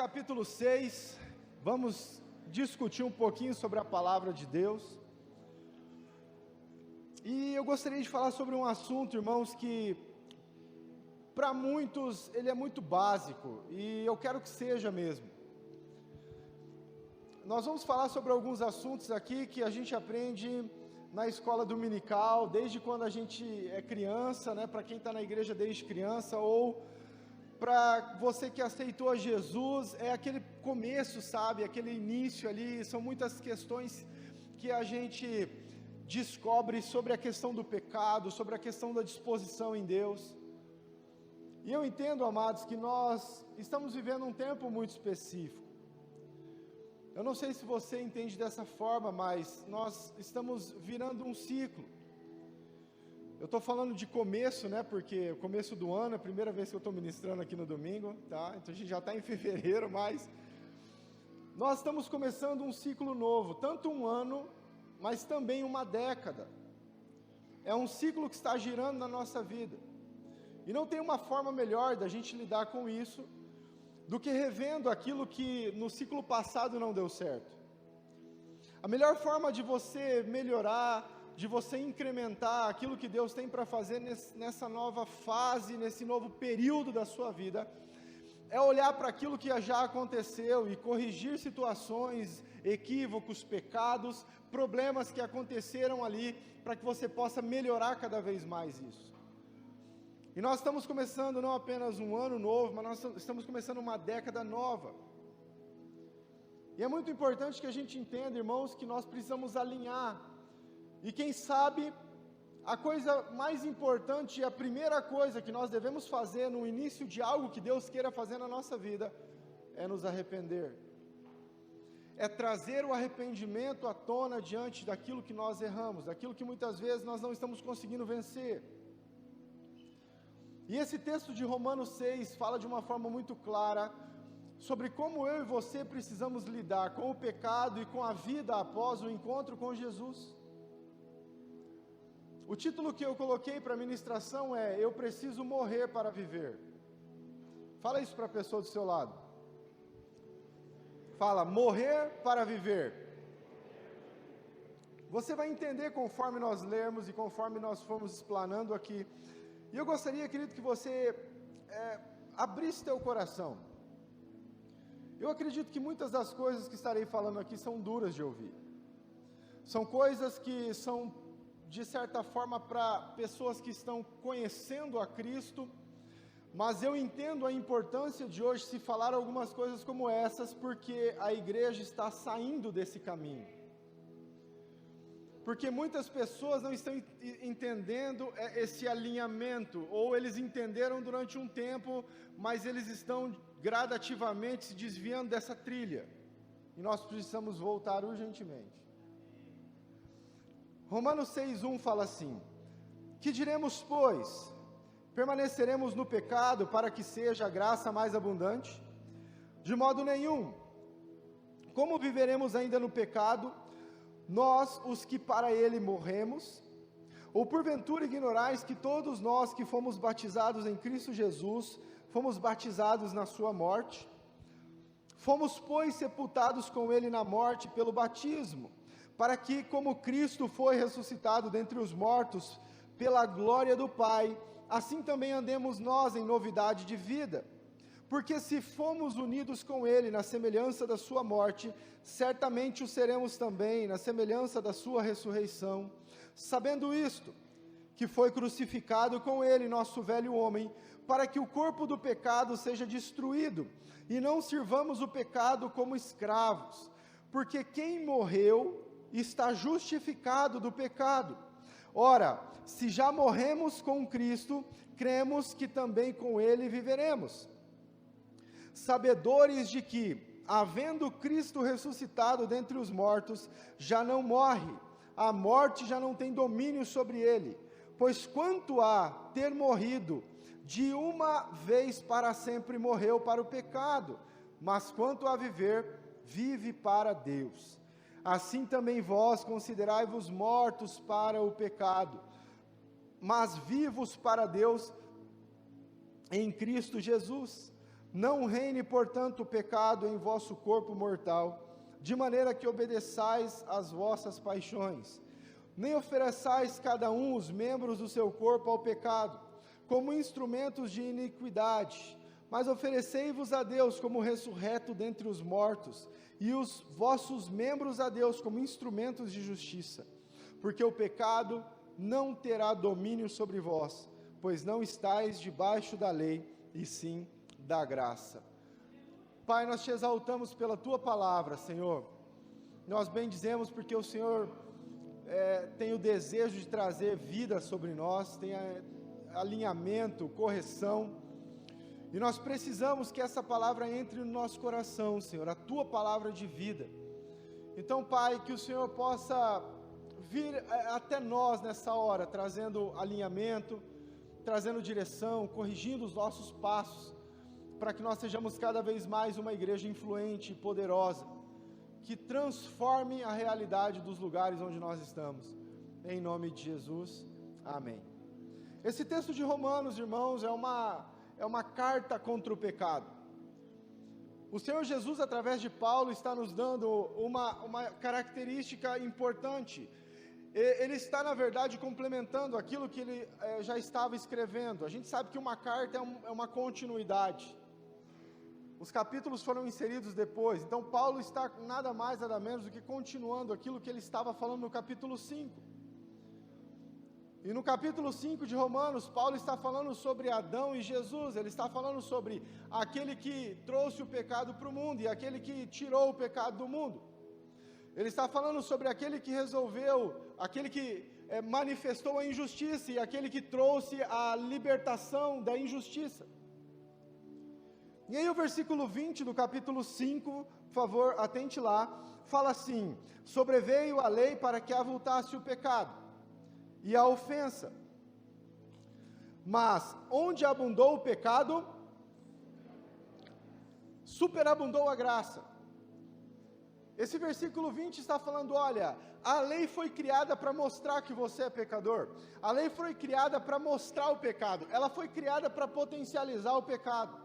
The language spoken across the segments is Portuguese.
capítulo 6, vamos discutir um pouquinho sobre a palavra de Deus. E eu gostaria de falar sobre um assunto, irmãos, que para muitos ele é muito básico, e eu quero que seja mesmo. Nós vamos falar sobre alguns assuntos aqui que a gente aprende na escola dominical, desde quando a gente é criança, né? Para quem está na igreja desde criança, ou para você que aceitou a Jesus, é aquele começo, sabe? Aquele início ali, são muitas questões que a gente descobre sobre a questão do pecado, sobre a questão da disposição em Deus. E eu entendo, amados, que nós estamos vivendo um tempo muito específico. Eu não sei se você entende dessa forma, mas nós estamos virando um ciclo. Eu estou falando de começo, né, porque o começo do ano, é a primeira vez que eu estou ministrando aqui no domingo, tá? Então a gente já está em fevereiro, mas nós estamos começando um ciclo novo, tanto um ano, mas também uma década. É um ciclo que está girando na nossa vida. E não tem uma forma melhor da gente lidar com isso do que revendo aquilo que no ciclo passado não deu certo. A melhor forma de você melhorar, de você incrementar aquilo que Deus tem para fazer nessa nova fase, nesse novo período da sua vida, é olhar para aquilo que já aconteceu e corrigir situações, equívocos, pecados, problemas que aconteceram ali, para que você possa melhorar cada vez mais isso. E nós estamos começando não apenas um ano novo, mas nós estamos começando uma década nova. E é muito importante que a gente entenda, irmãos, que nós precisamos alinhar. E quem sabe, a coisa mais importante e a primeira coisa que nós devemos fazer no início de algo que Deus queira fazer na nossa vida, é nos arrepender. É trazer o arrependimento à tona diante daquilo que nós erramos, daquilo que muitas vezes nós não estamos conseguindo vencer. E esse texto de Romanos 6 fala de uma forma muito clara sobre como eu e você precisamos lidar com o pecado e com a vida após o encontro com Jesus. O título que eu coloquei para a ministração é: Eu preciso morrer para viver. Fala isso para a pessoa do seu lado. Fala, morrer para viver. Você vai entender conforme nós lermos e conforme nós formos explanando aqui. E eu gostaria, querido, que você abrisse teu coração. Eu acredito que muitas das coisas que estarei falando aqui são duras de ouvir. São coisas que são, de certa forma, para pessoas que estão conhecendo a Cristo, mas eu entendo a importância de hoje se falar algumas coisas como essas, porque a igreja está saindo desse caminho. Porque muitas pessoas não estão entendendo esse alinhamento, ou eles entenderam durante um tempo, mas eles estão gradativamente se desviando dessa trilha, e nós precisamos voltar urgentemente. Romanos 6,1 fala assim: Que diremos, pois? Permaneceremos no pecado para que seja a graça mais abundante? De modo nenhum. Como viveremos ainda no pecado, nós, os que para ele morremos? Ou porventura ignorais que todos nós que fomos batizados em Cristo Jesus, fomos batizados na sua morte? Fomos, pois, sepultados com ele na morte pelo batismo, para que, como Cristo foi ressuscitado dentre os mortos, pela glória do Pai, assim também andemos nós em novidade de vida. Porque se fomos unidos com Ele na semelhança da sua morte, certamente o seremos também na semelhança da sua ressurreição. Sabendo isto, que foi crucificado com Ele nosso velho homem, para que o corpo do pecado seja destruído, e não sirvamos o pecado como escravos. Porque quem morreu está justificado do pecado. Ora, se já morremos com Cristo, cremos que também com Ele viveremos. Sabedores de que, havendo Cristo ressuscitado dentre os mortos, já não morre, a morte já não tem domínio sobre ele, pois quanto a ter morrido, de uma vez para sempre morreu para o pecado, mas quanto a viver, vive para Deus. Assim também vós considerai-vos mortos para o pecado, mas vivos para Deus em Cristo Jesus. Não reine, portanto, o pecado em vosso corpo mortal, de maneira que obedeçais às vossas paixões. Nem ofereçais cada um os membros do seu corpo ao pecado, como instrumentos de iniquidade, mas oferecei-vos a Deus como ressurreto dentre os mortos, e os vossos membros a Deus como instrumentos de justiça. Porque o pecado não terá domínio sobre vós, pois não estáis debaixo da lei, e sim da graça. Pai, nós te exaltamos pela tua palavra, Senhor. Nós bendizemos porque o Senhor tem o desejo de trazer vida sobre nós, tem alinhamento, correção, e nós precisamos que essa palavra entre no nosso coração, Senhor, a tua palavra de vida. Então, Pai, que o Senhor possa vir até nós nessa hora, trazendo alinhamento, trazendo direção, corrigindo os nossos passos, para que nós sejamos cada vez mais uma igreja influente e poderosa, que transforme a realidade dos lugares onde nós estamos. Em nome de Jesus, amém. Esse texto de Romanos, irmãos, é uma carta contra o pecado. O Senhor Jesus, através de Paulo, está nos dando uma característica importante. Ele está, na verdade, complementando aquilo que ele já estava escrevendo. A gente sabe que uma carta é uma continuidade. Os capítulos foram inseridos depois, então Paulo está nada mais, nada menos do que continuando aquilo que ele estava falando no capítulo 5. E no capítulo 5 de Romanos, Paulo está falando sobre Adão e Jesus, ele está falando sobre aquele que trouxe o pecado para o mundo e aquele que tirou o pecado do mundo. Ele está falando sobre aquele que resolveu, aquele que manifestou a injustiça e aquele que trouxe a libertação da injustiça. E aí o versículo 20 do capítulo 5, por favor, atente lá, fala assim: sobreveio a lei para que avultasse o pecado e a ofensa. Mas onde abundou o pecado, superabundou a graça. Esse versículo 20 está falando, olha, a lei foi criada para mostrar que você é pecador. A lei foi criada para mostrar o pecado. Ela foi criada para potencializar o pecado.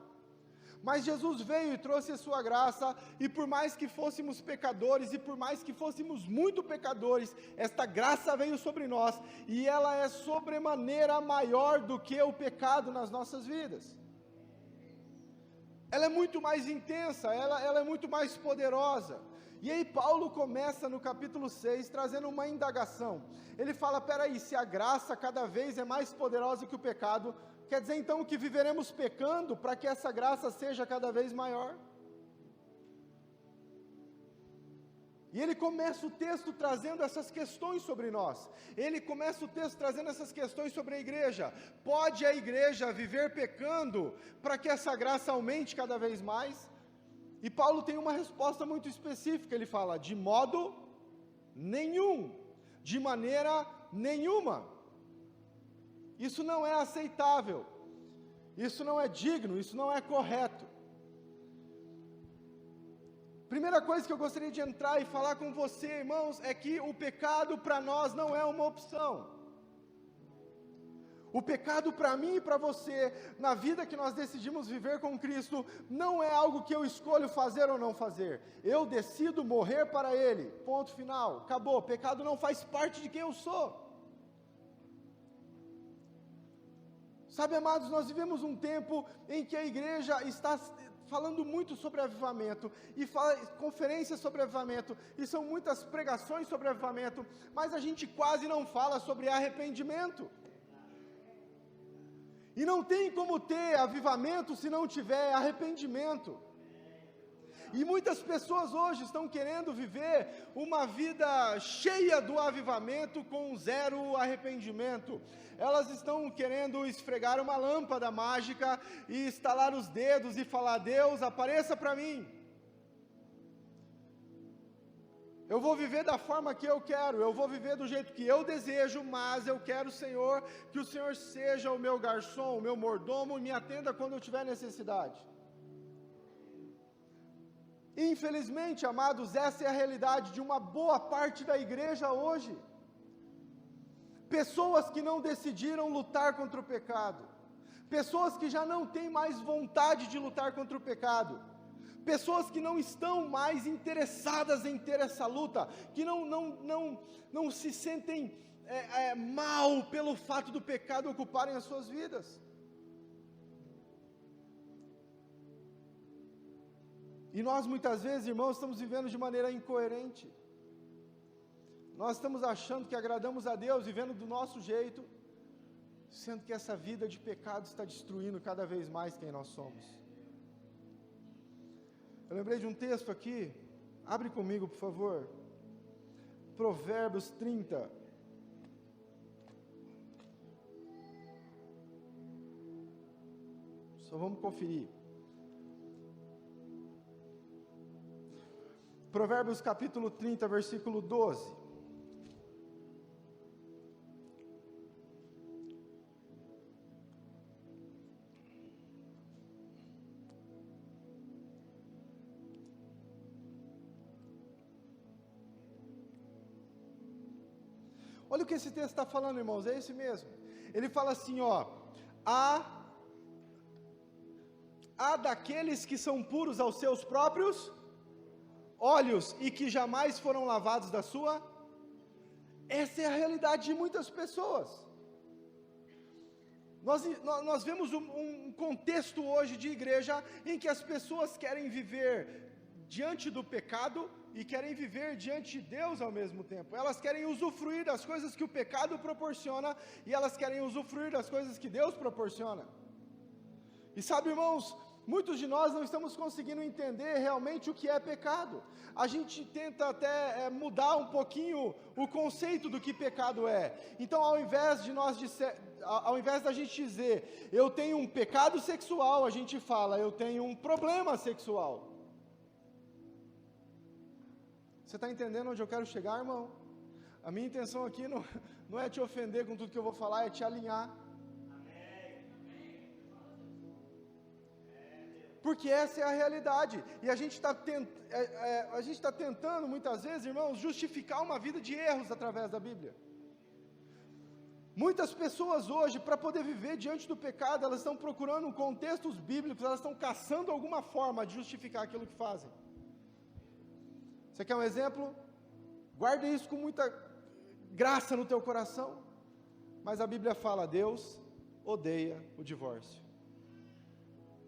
Mas Jesus veio e trouxe a sua graça, e por mais que fôssemos pecadores, e por mais que fôssemos muito pecadores, esta graça veio sobre nós, e ela é sobremaneira maior do que o pecado nas nossas vidas. Ela é muito mais intensa, ela é muito mais poderosa. E aí Paulo começa no capítulo 6, trazendo uma indagação. Ele fala, peraí, se a graça cada vez é mais poderosa que o pecado, quer dizer então que viveremos pecando para que essa graça seja cada vez maior? E ele começa o texto trazendo essas questões sobre nós. Ele começa o texto trazendo essas questões sobre a igreja. Pode a igreja viver pecando para que essa graça aumente cada vez mais? E Paulo tem uma resposta muito específica. Ele fala, de modo nenhum, de maneira nenhuma. Isso não é aceitável, isso não é digno, isso não é correto. Primeira coisa que eu gostaria de entrar e falar com você, irmãos, é que o pecado para nós não é uma opção. O pecado para mim e para você, na vida que nós decidimos viver com Cristo, não é algo que eu escolho fazer ou não fazer. Eu decido morrer para Ele, ponto final, acabou. Pecado não faz parte de quem eu sou. Sabe, amados, nós vivemos um tempo em que a igreja está falando muito sobre avivamento, e fala conferências sobre avivamento, e são muitas pregações sobre avivamento, mas a gente quase não fala sobre arrependimento. E não tem como ter avivamento se não tiver arrependimento. E muitas pessoas hoje estão querendo viver uma vida cheia do avivamento com zero arrependimento. Elas estão querendo esfregar uma lâmpada mágica e estalar os dedos e falar, Deus, apareça para mim. Eu vou viver da forma que eu quero, eu vou viver do jeito que eu desejo, mas eu quero, Senhor, que o Senhor seja o meu garçom, o meu mordomo, e me atenda quando eu tiver necessidade. Infelizmente, amados, essa é a realidade de uma boa parte da igreja hoje. Pessoas que não decidiram lutar contra o pecado. pessoas que já não têm mais vontade de lutar contra o pecado, pessoas que não estão mais interessadas em ter essa luta, que não se sentem mal pelo fato do pecado ocuparem as suas vidas. E nós muitas vezes, irmãos, estamos vivendo de maneira incoerente. Nós estamos achando que agradamos a Deus, vivendo do nosso jeito, sendo que essa vida de pecado está destruindo cada vez mais quem nós somos. Eu lembrei de um texto aqui, abre comigo, por favor. Provérbios 30. Só vamos conferir. Provérbios capítulo 30, versículo 12. Olha o que esse texto está falando, irmãos, é esse mesmo. Ele fala assim, há daqueles que são puros aos seus próprios olhos e que jamais foram lavados da sua. Essa é a realidade de muitas pessoas. Nós vemos um contexto hoje de igreja em que as pessoas querem viver diante do pecado e querem viver diante de Deus ao mesmo tempo. Elas querem usufruir das coisas que o pecado proporciona e elas querem usufruir das coisas que Deus proporciona. E sabe, irmãos, muitos de nós não estamos conseguindo entender realmente o que é pecado. A gente tenta até mudar um pouquinho o conceito do que pecado é. Então, ao invés da gente dizer, eu tenho um pecado sexual, a gente fala, eu tenho um problema sexual. Você está entendendo onde eu quero chegar, irmão? A minha intenção aqui não é te ofender com tudo que eu vou falar, é te alinhar. Porque essa é a realidade, e a gente está tentando muitas vezes, irmãos, justificar uma vida de erros através da Bíblia. Muitas pessoas hoje, para poder viver diante do pecado, elas estão procurando contextos bíblicos, elas estão caçando alguma forma de justificar aquilo que fazem. Você quer um exemplo? Guarde isso com muita graça no teu coração, mas a Bíblia fala, Deus odeia o divórcio.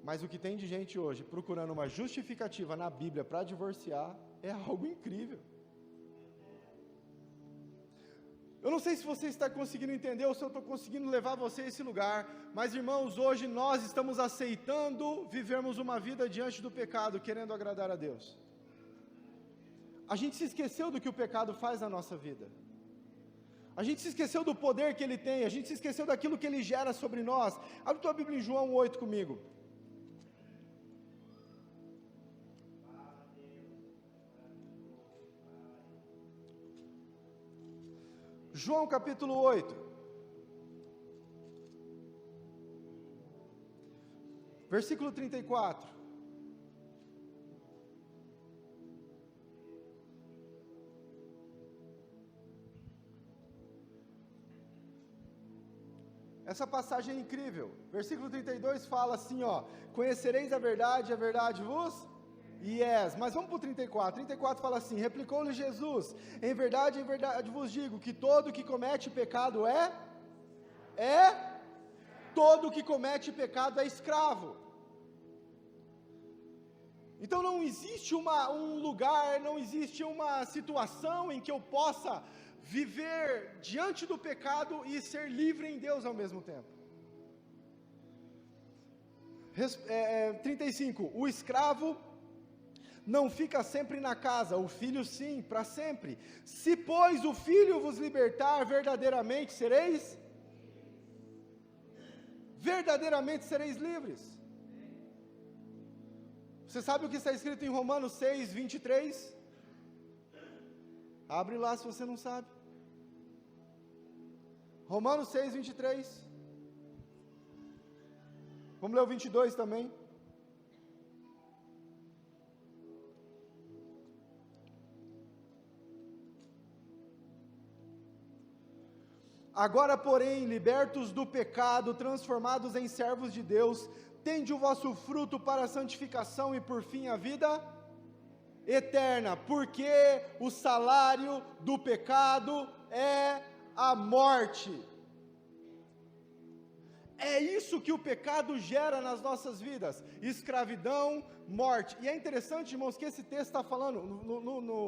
Mas o que tem de gente hoje procurando uma justificativa na Bíblia para divorciar é algo incrível. Eu não sei se você está conseguindo entender ou se eu estou conseguindo levar você a esse lugar, mas irmãos, hoje nós estamos aceitando vivermos uma vida diante do pecado, querendo agradar a Deus. A gente se esqueceu do que o pecado faz na nossa vida. A gente se esqueceu do poder que ele tem, a gente se esqueceu daquilo que ele gera sobre nós. Abre tua Bíblia em João 8 comigo. João capítulo 8, versículo 34. Essa passagem é incrível. Versículo 32 fala assim, conhecereis a verdade vos Mas vamos para o 34. 34 fala assim, replicou-lhe Jesus, em verdade vos digo, que todo que comete pecado todo que comete pecado é escravo. Então não existe um lugar, não existe uma situação em que eu possa viver diante do pecado e ser livre em Deus ao mesmo tempo. 35, o escravo não fica sempre na casa, o filho sim, para sempre. Se, pois, o filho vos libertar, verdadeiramente sereis livres. Você sabe o que está escrito em Romanos 6, 23? Abre lá se você não sabe. Romanos 6, 23. Vamos ler o 22 também. Agora, porém, libertos do pecado, transformados em servos de Deus, tende o vosso fruto para a santificação e por fim a vida eterna, porque o salário do pecado é a morte. É isso que o pecado gera nas nossas vidas, escravidão, morte. E é interessante, irmãos, que esse texto está falando, no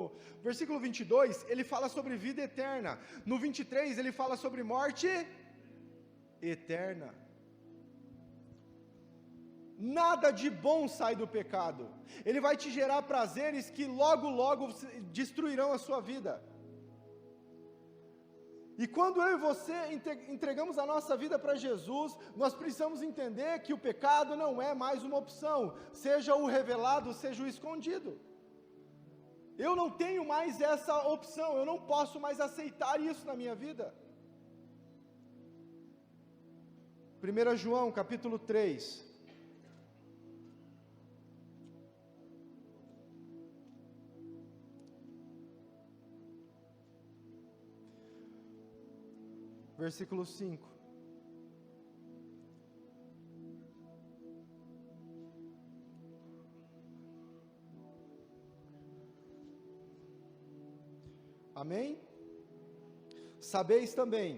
versículo 22, ele fala sobre vida eterna, no 23 ele fala sobre morte eterna. Nada de bom sai do pecado, ele vai te gerar prazeres que logo, logo destruirão a sua vida. E quando eu e você entregamos a nossa vida para Jesus, nós precisamos entender que o pecado não é mais uma opção, seja o revelado, seja o escondido. Eu não tenho mais essa opção, eu não posso mais aceitar isso na minha vida. 1 João capítulo 3. Versículo 5. Amém? Sabeis também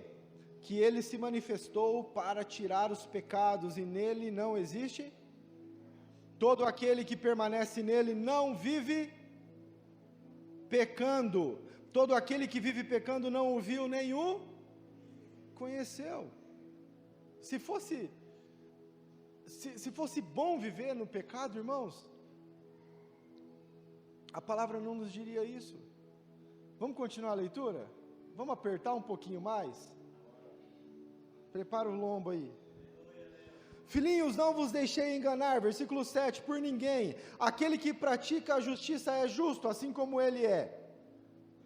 que ele se manifestou para tirar os pecados e nele não existe. Todo aquele que permanece nele não vive pecando. Todo aquele que vive pecando não o viu nem o conheceu. Se fosse bom viver no pecado, irmãos, a palavra não nos diria isso. Vamos continuar a leitura? Vamos apertar um pouquinho mais? Prepara o lombo aí. Filhinhos, não vos deixei enganar, versículo 7, por ninguém. Aquele que pratica a justiça é justo, assim como ele é.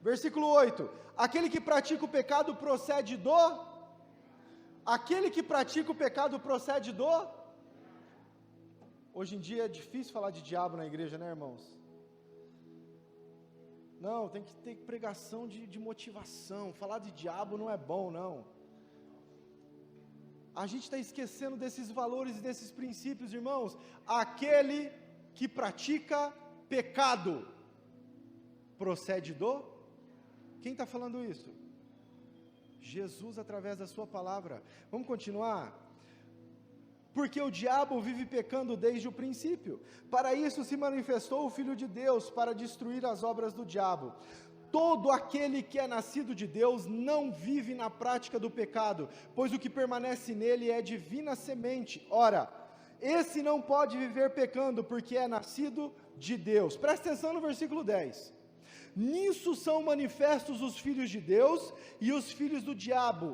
Versículo 8, aquele que pratica o pecado procede do... Aquele que pratica o pecado procede do... Hoje em dia é difícil falar de diabo na igreja, né, irmãos? Não, tem que ter pregação de motivação. Falar de diabo não é bom, não. A gente está esquecendo desses valores e desses princípios, irmãos. Aquele que pratica pecado procede do... Quem está falando isso? Jesus através da sua palavra. Vamos continuar? Porque o diabo vive pecando desde o princípio. Para isso se manifestou o Filho de Deus, para destruir as obras do diabo. Todo aquele que é nascido de Deus não vive na prática do pecado, pois o que permanece nele é divina semente. Ora, esse não pode viver pecando, porque é nascido de Deus. Presta atenção no versículo 10. Nisso são manifestos os filhos de Deus e os filhos do diabo.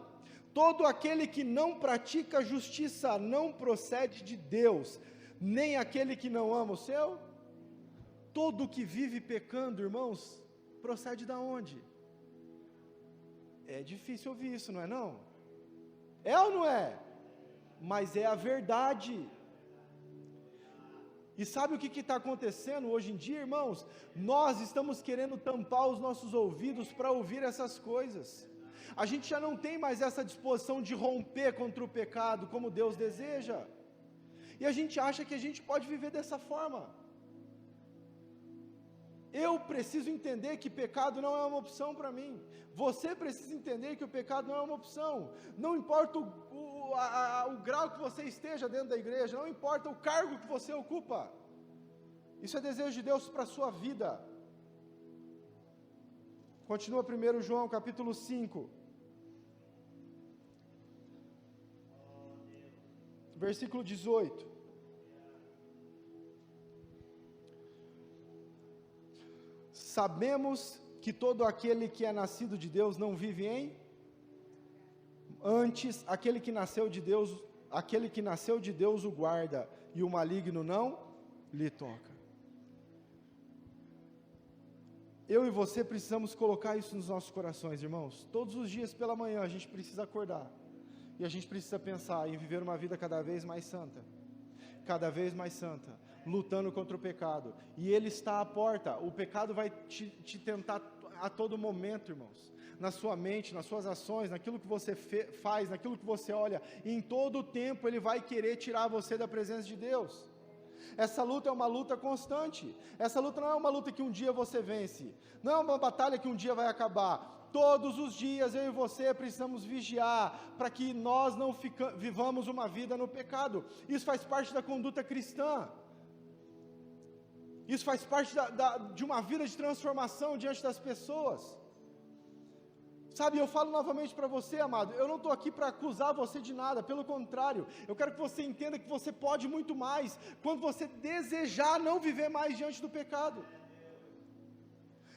Todo aquele que não pratica justiça não procede de Deus, nem aquele que não ama o seu. Todo que vive pecando, irmãos, procede da onde? É difícil ouvir isso, não é não? É ou não é? Mas é a verdade. E sabe o que está acontecendo hoje em dia, irmãos? Nós estamos querendo tampar os nossos ouvidos para ouvir essas coisas. A gente já não tem mais essa disposição de romper contra o pecado como Deus deseja. E a gente acha que a gente pode viver dessa forma. Eu preciso entender que pecado não é uma opção para mim. Você precisa entender que o pecado não é uma opção. Não importa o grau que você esteja dentro da igreja, não importa o cargo que você ocupa. Isso é desejo de Deus para a sua vida. Continua 1 João capítulo 5. Versículo 18. Sabemos que todo aquele que é nascido de Deus não vive em... Antes, aquele que nasceu de Deus o guarda, e o maligno não lhe toca. Eu e você precisamos colocar isso nos nossos corações, irmãos. Todos os dias pela manhã a gente precisa acordar. E a gente precisa pensar em viver uma vida cada vez mais santa. Cada vez mais santa. Lutando contra o pecado. E ele está à porta. O pecado vai te tentar a todo momento, irmãos. Na sua mente, nas suas ações, naquilo que você faz, naquilo que você olha, e em todo o tempo Ele vai querer tirar você da presença de Deus. Essa luta é uma luta constante. Essa luta não é uma luta que um dia você vence, não é uma batalha que um dia vai acabar. Todos os dias eu e você precisamos vigiar, para que nós não vivamos uma vida no pecado. Isso faz parte da conduta cristã. Isso faz parte de uma vida de transformação diante das pessoas. Sabe, eu falo novamente para você, amado, eu não estou aqui para acusar você de nada, pelo contrário, eu quero que você entenda que você pode muito mais, quando você desejar não viver mais diante do pecado.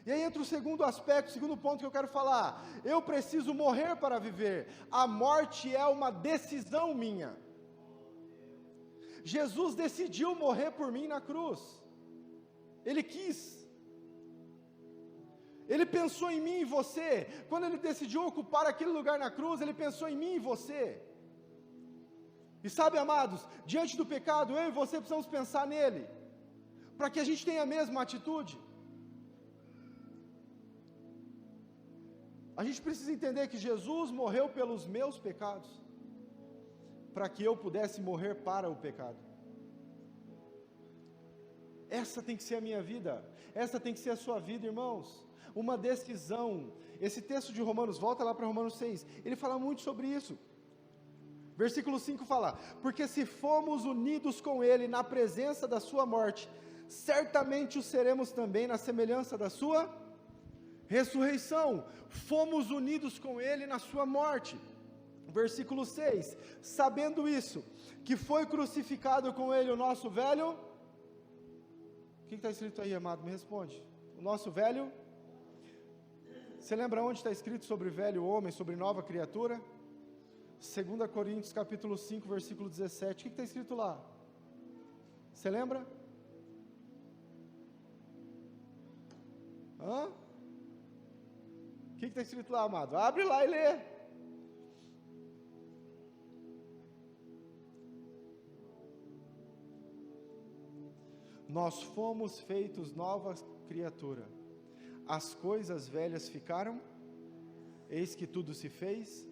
E aí entra o segundo aspecto, o segundo ponto que eu quero falar, eu preciso morrer para viver, a morte é uma decisão minha. Jesus decidiu morrer por mim na cruz, Ele quis. Ele pensou em mim e você, quando Ele decidiu ocupar aquele lugar na cruz, Ele pensou em mim e você. E sabe, amados, diante do pecado, eu e você precisamos pensar nele, para que a gente tenha a mesma atitude. A gente precisa entender que Jesus morreu pelos meus pecados, para que eu pudesse morrer para o pecado. Essa tem que ser a minha vida, essa tem que ser a sua vida, irmãos. Uma decisão. Esse texto de Romanos, volta lá para Romanos 6, ele fala muito sobre isso. Versículo 5 fala, porque se fomos unidos com Ele na presença da sua morte, certamente o seremos também na semelhança da sua ressurreição. Fomos unidos com Ele na sua morte. Versículo 6, sabendo isso, que foi crucificado com Ele o nosso velho, o que está escrito aí, amado? Me responde. O nosso velho, você lembra onde está escrito sobre velho homem, sobre nova criatura? 2 Coríntios capítulo 5, versículo 17, o que está escrito lá? Você lembra? O que está escrito lá, amado? Abre lá e lê. Nós fomos feitos nova criatura. As coisas velhas ficaram, eis que tudo se fez,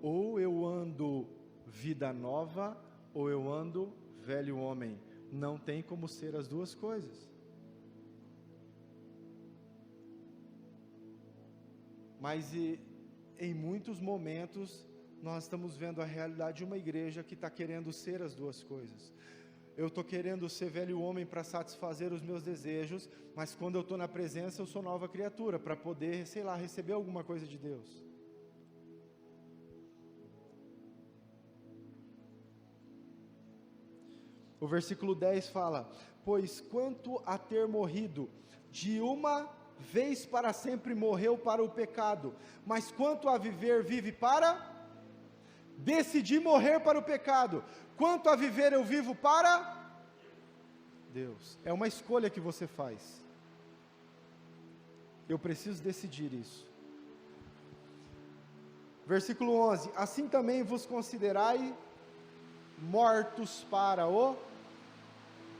ou eu ando vida nova, ou eu ando velho homem, não tem como ser as duas coisas. Mas em muitos momentos, nós estamos vendo a realidade de uma igreja que está querendo ser as duas coisas. Eu estou querendo ser velho homem para satisfazer os meus desejos, mas quando eu estou na presença eu sou nova criatura, para poder, sei lá, receber alguma coisa de Deus. O versículo 10 fala, pois quanto a ter morrido, de uma vez para sempre morreu para o pecado, mas quanto a viver, vive para... Decidi morrer para o pecado, quanto a viver eu vivo para Deus. É uma escolha que você faz. Eu preciso decidir isso. Versículo 11, assim também vos considerai mortos para o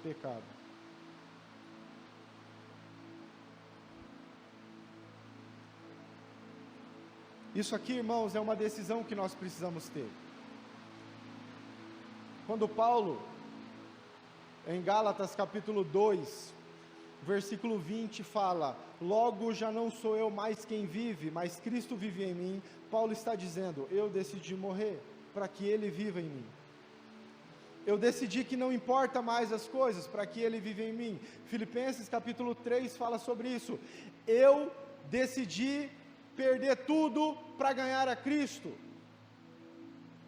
pecado. Isso aqui, irmãos, é uma decisão que nós precisamos ter. Quando Paulo, em Gálatas capítulo 2, versículo 20 fala, logo já não sou eu mais quem vive, mas Cristo vive em mim, Paulo está dizendo, eu decidi morrer, para que Ele viva em mim. Eu decidi que não importa mais as coisas, para que Ele viva em mim. Filipenses capítulo 3 fala sobre isso, eu decidi perder tudo para ganhar a Cristo.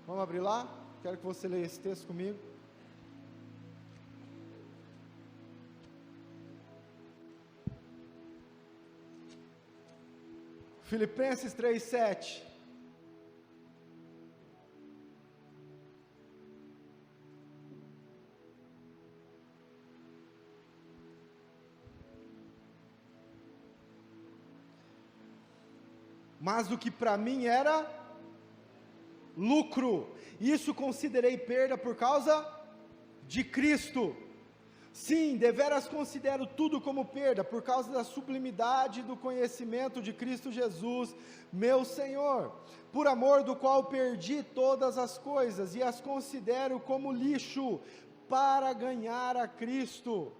Vamos abrir lá? Quero que você leia esse texto comigo. Filipenses 3:7. Mas o que para mim era lucro, isso considerei perda por causa de Cristo. Sim, deveras considero tudo como perda, por causa da sublimidade do conhecimento de Cristo Jesus, meu Senhor, por amor do qual perdi todas as coisas, e as considero como lixo, para ganhar a Cristo,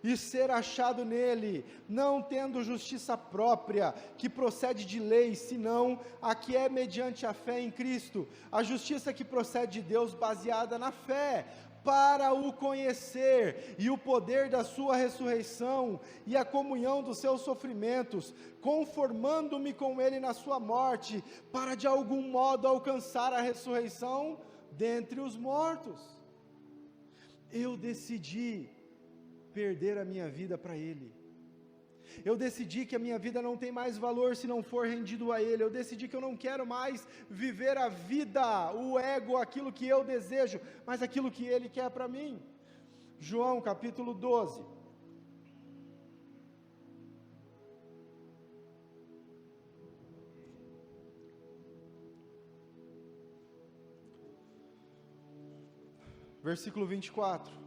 e ser achado nele, não tendo justiça própria, que procede de lei, senão a que é mediante a fé em Cristo, a justiça que procede de Deus, baseada na fé, para o conhecer, e o poder da sua ressurreição, e a comunhão dos seus sofrimentos, conformando-me com ele na sua morte, para de algum modo alcançar a ressurreição dentre os mortos. Eu decidi perder a minha vida para ele. Eu decidi que a minha vida não tem mais valor se não for rendido a ele. Eu decidi que eu não quero mais viver a vida, o ego, aquilo que eu desejo, mas aquilo que ele quer para mim. João capítulo 12. Versículo 24.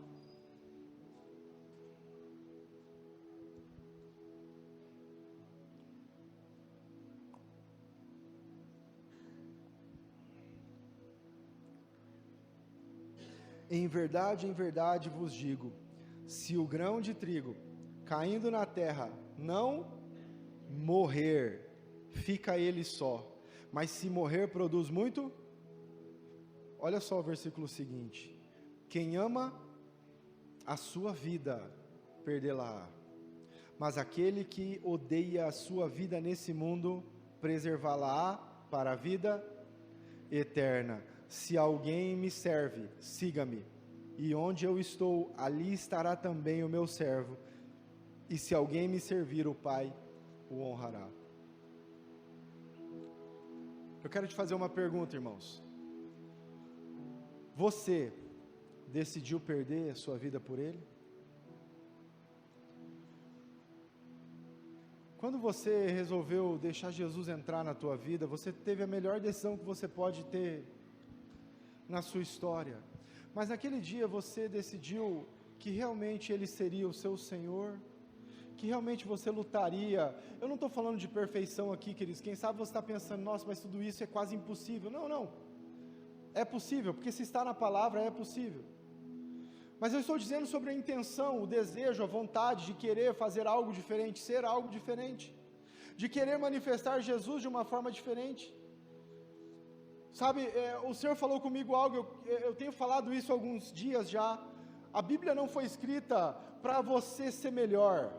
Em verdade vos digo, se o grão de trigo, caindo na terra, não morrer, fica ele só, mas se morrer, produz muito. Olha só o versículo seguinte: quem ama a sua vida, perdê-la, mas aquele que odeia a sua vida nesse mundo, preservá-la para a vida eterna. Se alguém me serve, siga-me, e onde eu estou, ali estará também o meu servo, e se alguém me servir, o Pai o honrará. Eu quero te fazer uma pergunta, irmãos. Você decidiu perder a sua vida por ele? Quando você resolveu deixar Jesus entrar na tua vida, você teve a melhor decisão que você pode ter na sua história, mas naquele dia você decidiu que realmente ele seria o seu Senhor, que realmente você lutaria. Eu não estou falando de perfeição aqui, queridos. Quem sabe você está pensando, nossa, mas tudo isso é quase impossível. Não, é possível, porque se está na palavra é possível, mas eu estou dizendo sobre a intenção, o desejo, a vontade de querer fazer algo diferente, ser algo diferente, de querer manifestar Jesus de uma forma diferente. Sabe, o Senhor falou comigo algo, eu tenho falado isso há alguns dias já. A Bíblia não foi escrita para você ser melhor,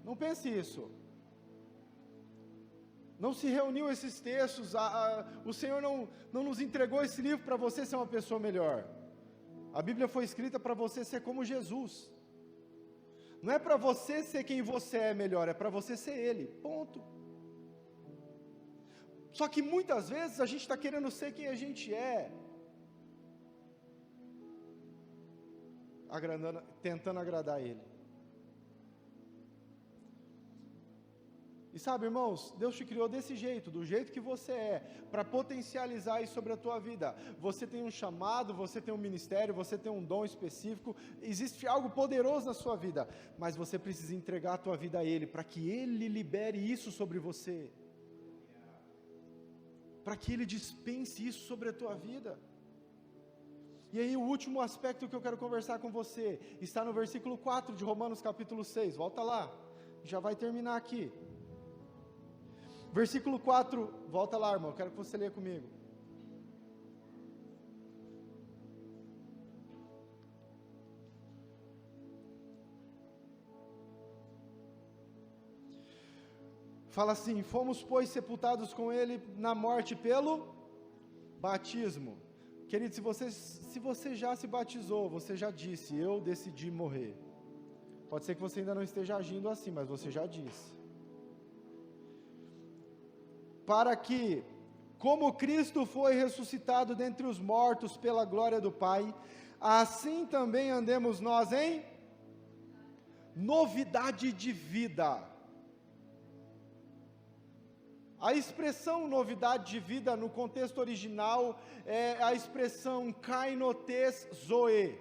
não pense isso. Não se reuniu esses textos, o Senhor não nos entregou esse livro para você ser uma pessoa melhor. A Bíblia foi escrita para você ser como Jesus. Não é para você ser quem você é melhor, é para você ser Ele, ponto. Só que muitas vezes a gente está querendo ser quem a gente é, tentando agradar Ele. E sabe, irmãos, Deus te criou desse jeito, do jeito que você é, para potencializar isso sobre a tua vida. Você tem um chamado, você tem um ministério, você tem um dom específico, existe algo poderoso na sua vida, mas você precisa entregar a tua vida a Ele, para que Ele libere isso sobre você, para que Ele dispense isso sobre a tua vida. E aí o último aspecto que eu quero conversar com você, está no versículo 4 de Romanos capítulo 6, volta lá, já vai terminar aqui. Versículo 4, volta lá, irmão, quero que você leia comigo. Fala assim: fomos, pois, sepultados com Ele na morte pelo batismo. Querido, se você já se batizou, você já disse, eu decidi morrer. Pode ser que você ainda não esteja agindo assim, mas você já disse. Para que, como Cristo foi ressuscitado dentre os mortos pela glória do Pai, assim também andemos nós em novidade de vida. A expressão novidade de vida no contexto original é a expressão kainotes zoe.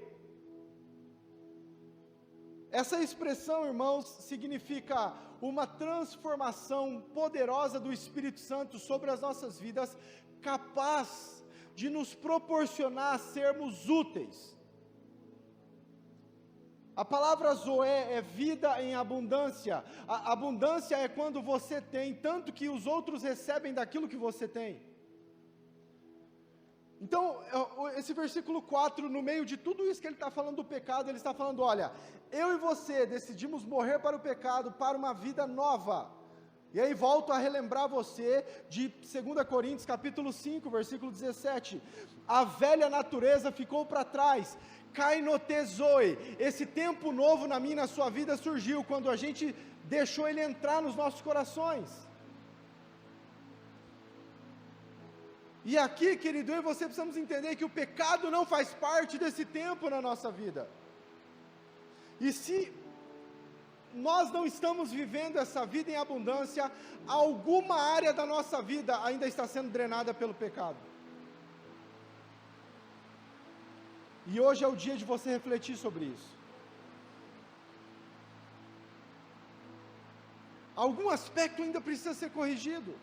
Essa expressão, irmãos, significa uma transformação poderosa do Espírito Santo sobre as nossas vidas, capaz de nos proporcionar sermos úteis. A palavra Zoé é vida em abundância. A abundância é quando você tem, tanto que os outros recebem daquilo que você tem. Então, esse versículo 4, no meio de tudo isso que ele está falando do pecado, ele está falando, olha, eu e você decidimos morrer para o pecado, para uma vida nova. E aí volto a relembrar você de 2 Coríntios capítulo 5, versículo 17. A velha natureza ficou para trás, kainotezoe, esse tempo novo na minha e na sua vida surgiu quando a gente deixou ele entrar nos nossos corações. E aqui, querido, eu e você precisamos entender que o pecado não faz parte desse tempo na nossa vida. E se nós não estamos vivendo essa vida em abundância, alguma área da nossa vida ainda está sendo drenada pelo pecado. E hoje é o dia de você refletir sobre isso. Algum aspecto ainda precisa ser corrigido.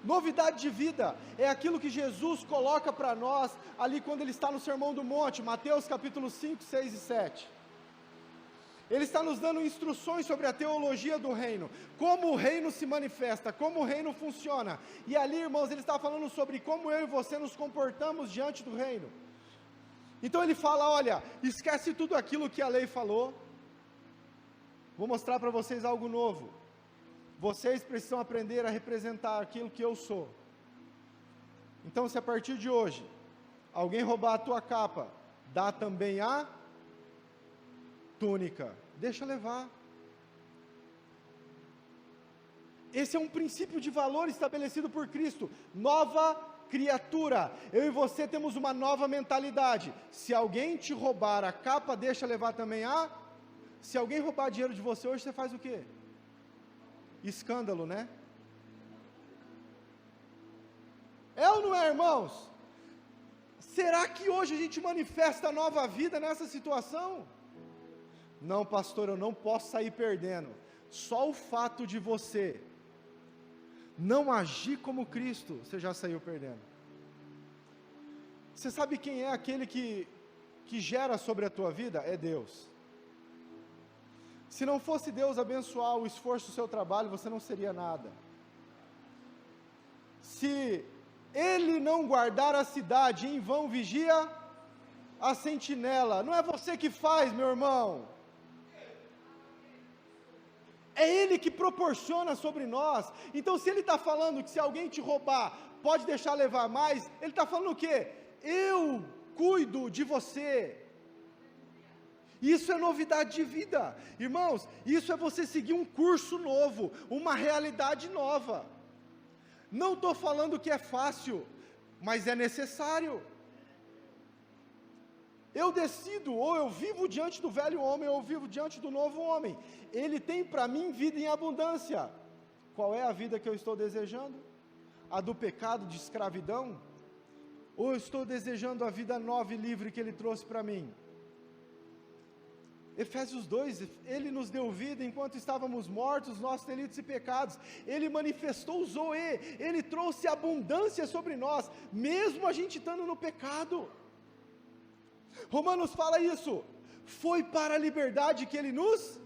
Novidade de vida é aquilo que Jesus coloca para nós ali quando ele está no Sermão do Monte, Mateus capítulo 5, 6 e 7. Ele está nos dando instruções sobre a teologia do reino, como o reino se manifesta, como o reino funciona. E ali, irmãos, ele está falando sobre como eu e você nos comportamos diante do reino. Então ele fala, olha, esquece tudo aquilo que a lei falou. Vou mostrar para vocês algo novo. Vocês precisam aprender a representar aquilo que eu sou. Então, se a partir de hoje, alguém roubar a tua capa, dá também a túnica, deixa levar. Esse é um princípio de valor estabelecido por Cristo, nova criatura. Eu e você temos uma nova mentalidade. Se alguém te roubar a capa, deixa levar também a... Se alguém roubar dinheiro de você hoje, você faz o quê? Escândalo, né? É ou não é, irmãos? Será que hoje a gente manifesta a nova vida nessa situação? Não, pastor, eu não posso sair perdendo. Só o fato de você não agir como Cristo, você já saiu perdendo. Você sabe quem é aquele que gera sobre a tua vida? É Deus. Se não fosse Deus abençoar o esforço do seu trabalho, você não seria nada. Se Ele não guardar a cidade, em vão vigia a sentinela. Não é você que faz, meu irmão. É Ele que proporciona sobre nós. Então, se Ele está falando que se alguém te roubar, pode deixar levar mais, Ele está falando o quê? Eu cuido de você. Isso é novidade de vida, irmãos, isso é você seguir um curso novo, uma realidade nova. Não estou falando que é fácil, mas é necessário. Eu decido, ou eu vivo diante do velho homem, ou eu vivo diante do novo homem. Ele tem para mim vida em abundância. Qual é a vida que eu estou desejando? A do pecado, de escravidão? Ou eu estou desejando a vida nova e livre que Ele trouxe para mim? Efésios 2, Ele nos deu vida enquanto estávamos mortos, nossos delitos e pecados. Ele manifestou o Zoe, Ele trouxe abundância sobre nós, mesmo a gente estando no pecado. Romanos fala isso, foi para a liberdade que Ele nos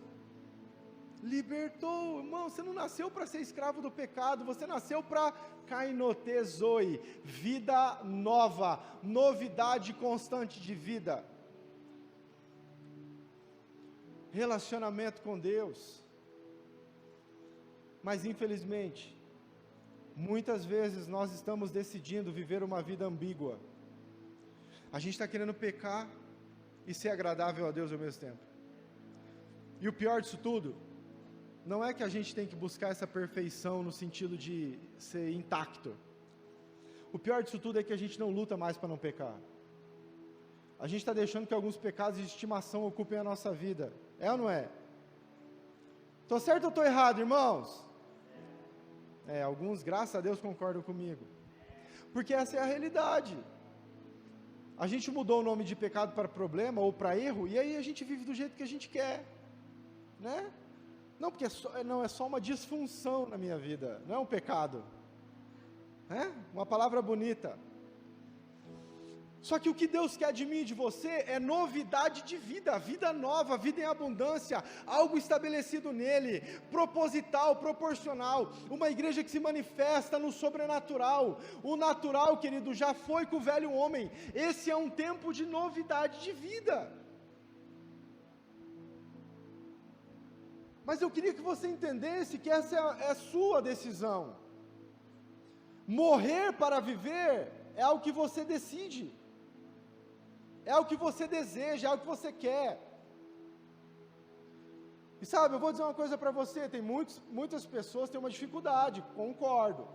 libertou. Irmão, você não nasceu para ser escravo do pecado, você nasceu para kainotezoe, vida nova, novidade constante de vida. Relacionamento com Deus. Mas infelizmente, muitas vezes nós estamos decidindo viver uma vida ambígua. A gente está querendo pecar e ser agradável a Deus ao mesmo tempo. E o pior disso tudo, não é que a gente tem que buscar essa perfeição no sentido de ser intacto. O pior disso tudo é que a gente não luta mais para não pecar. A gente está deixando que alguns pecados de estimação ocupem a nossa vida. É ou não é? Estou certo ou estou errado, irmãos? Alguns, graças a Deus, concordam comigo. Porque essa é a realidade. A gente mudou o nome de pecado para problema ou para erro, e aí a gente vive do jeito que a gente quer, né? Não, porque é só uma disfunção na minha vida, não é um pecado, né? Uma palavra bonita. Só que o que Deus quer de mim e de você é novidade de vida, vida nova, vida em abundância, algo estabelecido nele, proposital, proporcional, uma igreja que se manifesta no sobrenatural. O natural, querido, já foi com o velho homem. Esse é um tempo de novidade de vida. Mas eu queria que você entendesse que essa é a sua decisão. Morrer para viver é algo que você decide. É o que você deseja, é o que você quer. E sabe, eu vou dizer uma coisa para você, muitas pessoas têm uma dificuldade, concordo.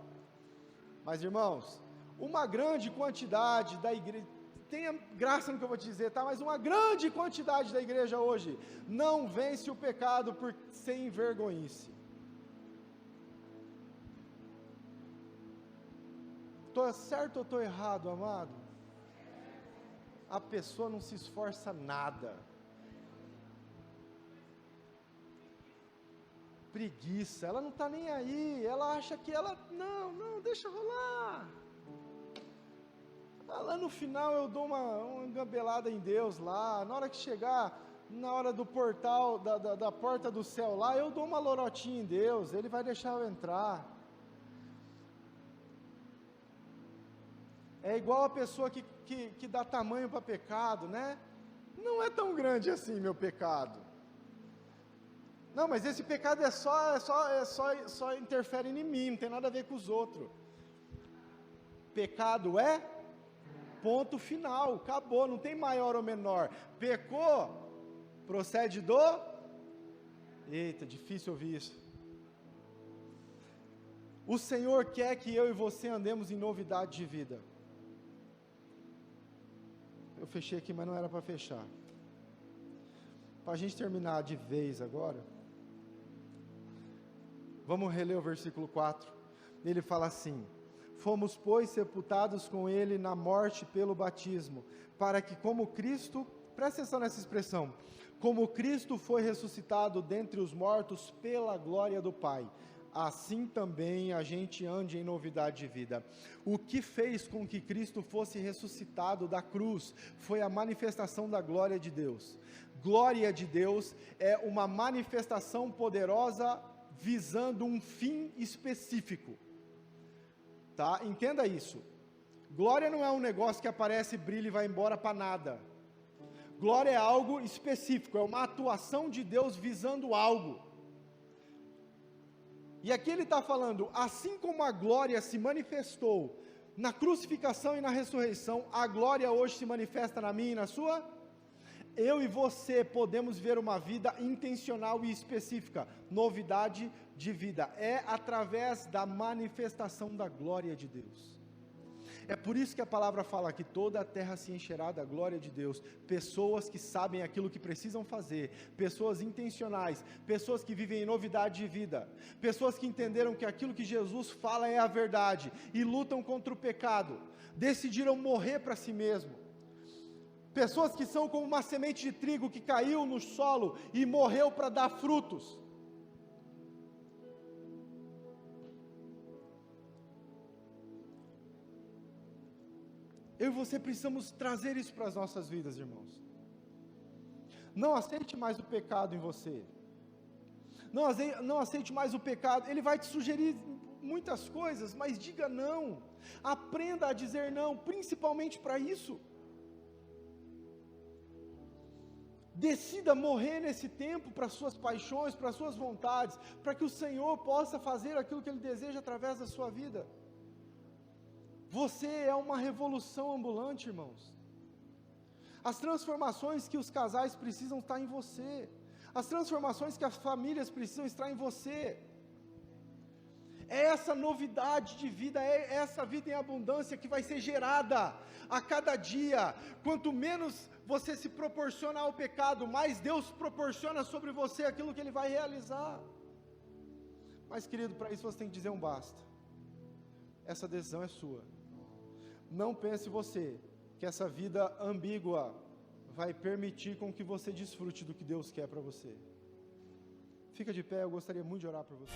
Mas irmãos, uma grande quantidade da igreja, tenha graça no que eu vou te dizer, tá? Mas uma grande quantidade da igreja hoje não vence o pecado por sem vergonhice. Estou certo ou estou errado, amado? A pessoa não se esforça nada. Preguiça, ela não está nem aí, ela acha que não, deixa rolar. Lá no final eu dou uma engambelada em Deus lá, na hora que chegar, na hora do portal, da porta do céu lá, eu dou uma lorotinha em Deus, Ele vai deixar eu entrar. É igual a pessoa que dá tamanho para pecado, né? Não é tão grande assim meu pecado. Não, mas esse pecado só interfere em mim, não tem nada a ver com os outros. Pecado é ponto final, acabou, não tem maior ou menor. Pecou, procede do... Eita, difícil ouvir isso. O Senhor quer que eu e você andemos em novidade de vida. Eu fechei aqui, mas não era para fechar. Para a gente terminar de vez agora, vamos reler o versículo 4. Ele fala assim: fomos, pois, sepultados com Ele na morte pelo batismo, para que como Cristo, presta atenção nessa expressão, como Cristo foi ressuscitado dentre os mortos pela glória do Pai, assim também a gente ande em novidade de vida. O que fez com que Cristo fosse ressuscitado da cruz foi a manifestação da glória de Deus. Glória de Deus é uma manifestação poderosa visando um fim específico, tá? Entenda isso. Glória não é um negócio que aparece, brilha e vai embora para nada. Glória é algo específico, é uma atuação de Deus visando algo. E aqui ele está falando, assim como a glória se manifestou na crucificação e na ressurreição, a glória hoje se manifesta na minha e na sua. Eu e você podemos ver uma vida intencional e específica, novidade de vida, é através da manifestação da glória de Deus. É por isso que a palavra fala que toda a terra se encherá da glória de Deus, pessoas que sabem aquilo que precisam fazer, pessoas intencionais, pessoas que vivem em novidade de vida, pessoas que entenderam que aquilo que Jesus fala é a verdade, e lutam contra o pecado, decidiram morrer para si mesmo, pessoas que são como uma semente de trigo que caiu no solo e morreu para dar frutos. Eu e você precisamos trazer isso para as nossas vidas, irmãos. Não aceite mais o pecado em você. Não aceite mais o pecado. Ele vai te sugerir muitas coisas, mas diga não. Aprenda a dizer não, principalmente para isso. Decida morrer nesse tempo para suas paixões, para suas vontades, para que o Senhor possa fazer aquilo que Ele deseja através da sua vida. Você é uma revolução ambulante, irmãos. As transformações que os casais precisam estar em você. As transformações que as famílias precisam estar em você. É essa novidade de vida, é essa vida em abundância que vai ser gerada a cada dia. Quanto menos você se proporciona ao pecado, mais Deus proporciona sobre você aquilo que Ele vai realizar. Mas, querido, para isso você tem que dizer um basta. Essa decisão é sua. Não pense você que essa vida ambígua vai permitir com que você desfrute do que Deus quer para você. Fica de pé, eu gostaria muito de orar por você.